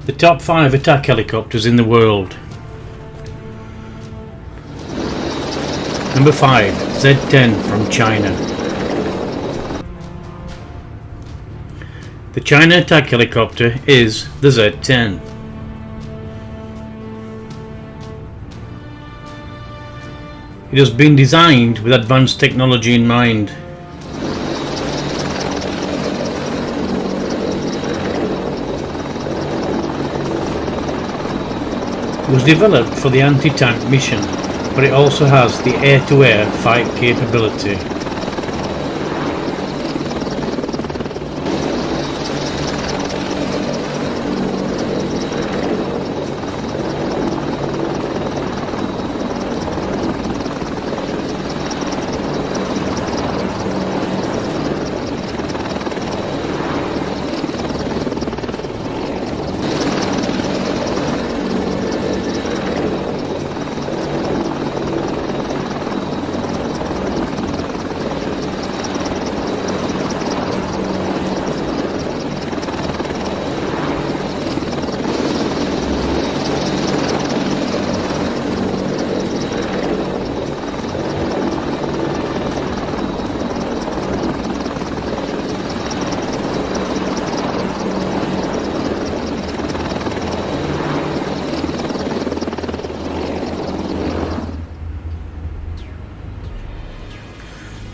The top 5 attack helicopters in the world. Number 5, Z-10 from China. The China attack helicopter is the Z-10. It has been designed with advanced technology in mind. It was developed for the anti-tank mission, but it also has the air-to-air fight capability.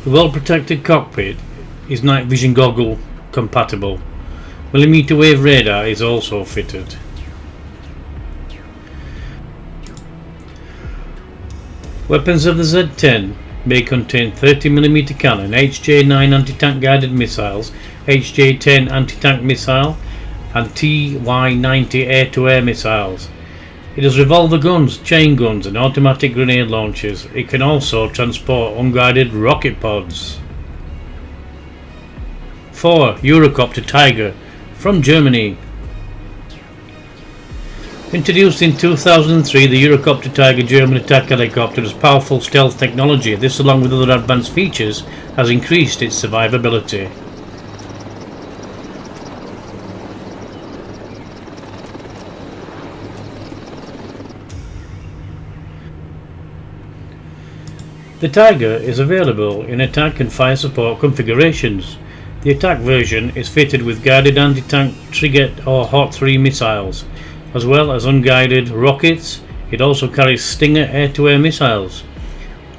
The well-protected cockpit is night vision goggle compatible. Millimeter wave radar is also fitted. Weapons of the Z-10 may contain 30mm cannon, HJ-9 anti-tank guided missiles, HJ-10 anti-tank missile and TY-90 air-to-air missiles. It has revolver guns, chain guns and automatic grenade launchers. It can also transport unguided rocket pods. 4. Eurocopter Tiger from Germany. Introduced in 2003, the Eurocopter Tiger German attack helicopter has powerful stealth technology. This, along with other advanced features, has increased its survivability. The Tiger is available in attack and fire support configurations. The attack version is fitted with guided anti-tank Triget or Hawk 3 missiles, as well as unguided rockets. It also carries Stinger air-to-air missiles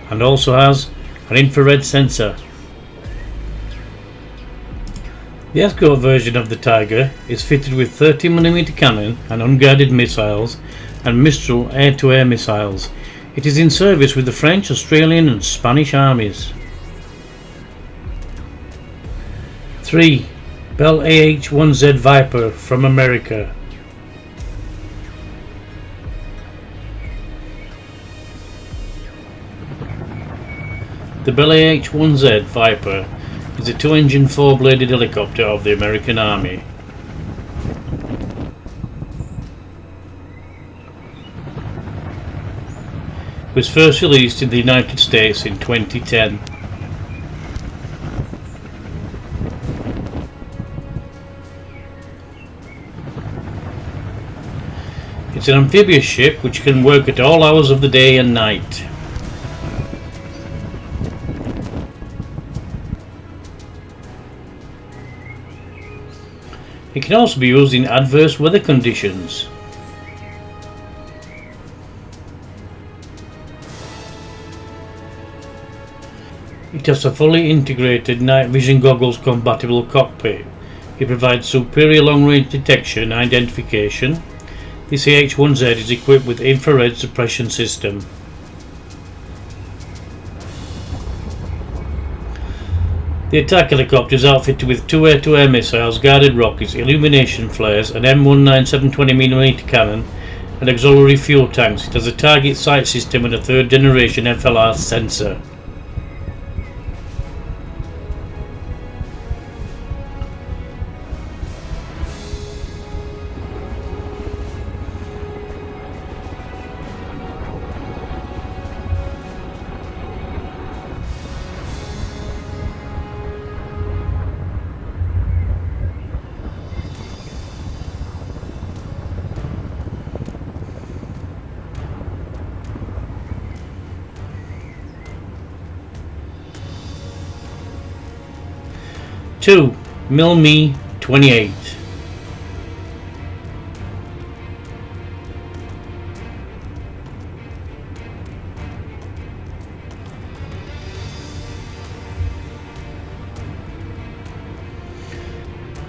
and also has an infrared sensor. The Escort version of the Tiger is fitted with 30mm cannon and unguided missiles and Mistral air-to-air missiles. It is in service with the French, Australian and Spanish armies. 3. Bell AH-1Z Viper from America. The Bell AH-1Z Viper is a 2-engine 4-bladed helicopter of the American Army. It was first released in the United States in 2010. It's an amphibious ship which can work at all hours of the day and night. It can also be used in adverse weather conditions. It has a fully integrated night vision goggles compatible cockpit. It provides superior long-range detection and identification. This AH-1Z is equipped with infrared suppression system. The attack helicopter is outfitted with 2 air-to-air missiles, guided rockets, illumination flares, an M19 720mm cannon and auxiliary fuel tanks. It has a target sight system and a 3rd generation FLR sensor. 2. Me 28.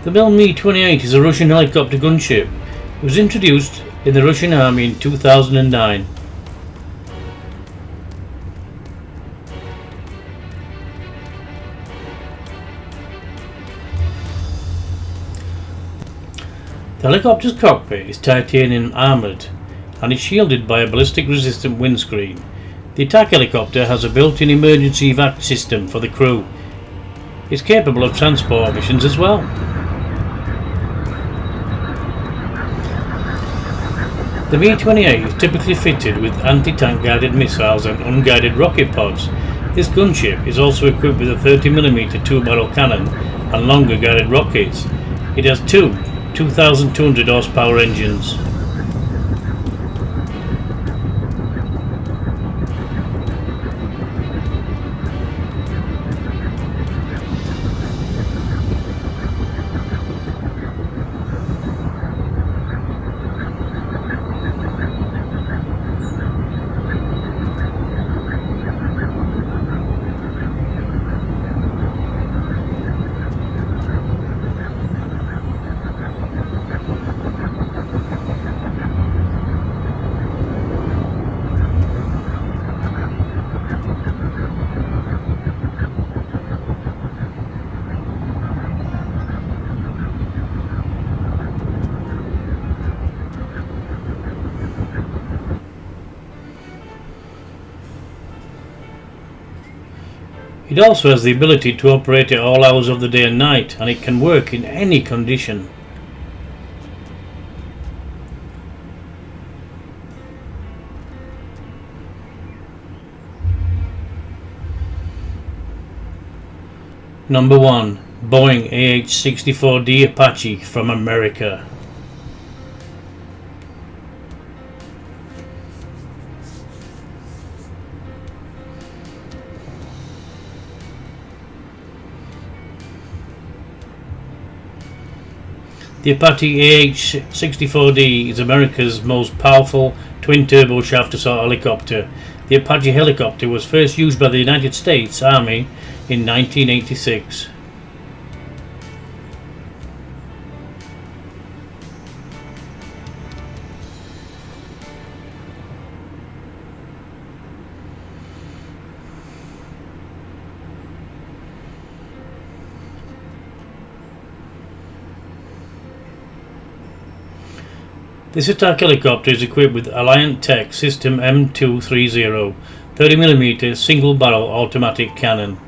The Me 28 is a Russian helicopter gunship. It was introduced in the Russian Army in 2009. The helicopter's cockpit is titanium armoured and is shielded by a ballistic resistant windscreen. The attack helicopter has a built-in emergency evac system for the crew. It's capable of transport missions as well. The Me-28 is typically fitted with anti-tank guided missiles and unguided rocket pods. This gunship is also equipped with a 30mm 2-barrel cannon and longer guided rockets. It has two 2,200 horsepower engines. It also has the ability to operate at all hours of the day and night, and it can work in any condition. Number 1. Boeing AH-64D Apache from America. The Apache AH-64D is America's most powerful twin-turbo shaft assault helicopter. The Apache helicopter was first used by the United States Army in 1986. This attack helicopter is equipped with Alliant Tech System M230 30mm single-barrel automatic cannon.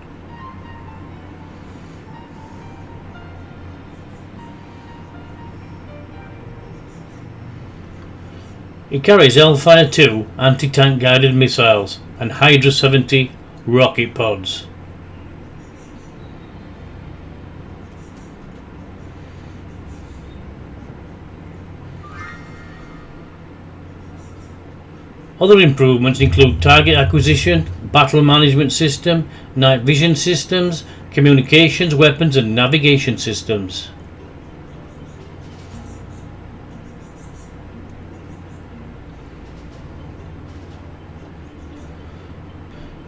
It carries Hellfire 2 anti-tank guided missiles and Hydra 70 rocket pods. Other improvements include target acquisition, battle management system, night vision systems, communications, weapons and navigation systems.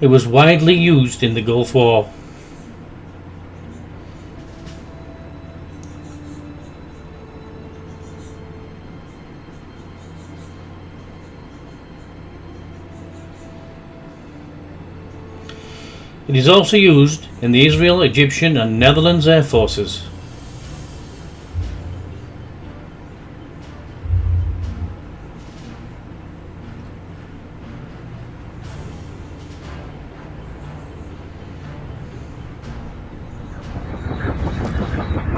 It was widely used in the Gulf War. It is also used in the Israel, Egyptian and Netherlands Air Forces.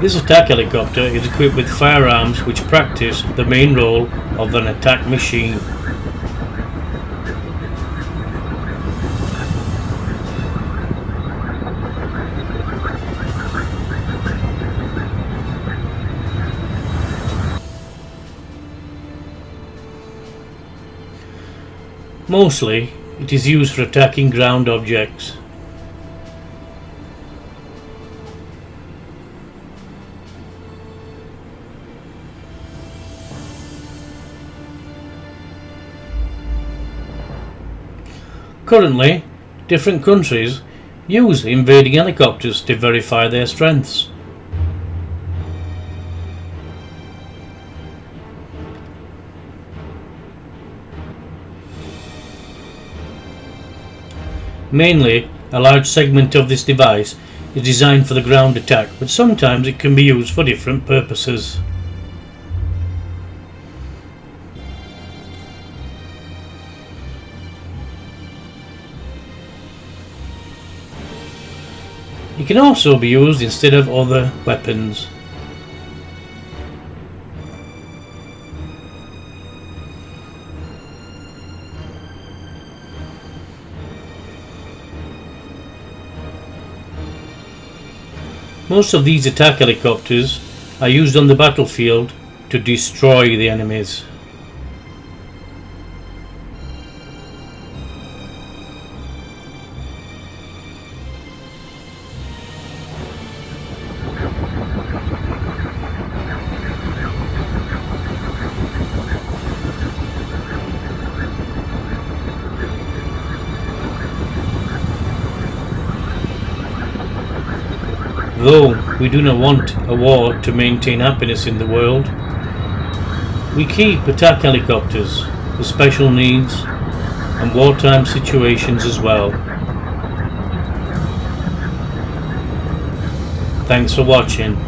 This attack helicopter is equipped with firearms which practice the main role of an attack machine. Mostly, it is used for attacking ground objects. Currently, different countries use invading helicopters to verify their strengths. Mainly, a large segment of this device is designed for the ground attack, but sometimes it can be used for different purposes. It can also be used instead of other weapons. Most of these attack helicopters are used on the battlefield to destroy the enemies. Though we do not want a war to maintain happiness in the world, we keep attack helicopters for special needs and wartime situations as well. Thanks for watching.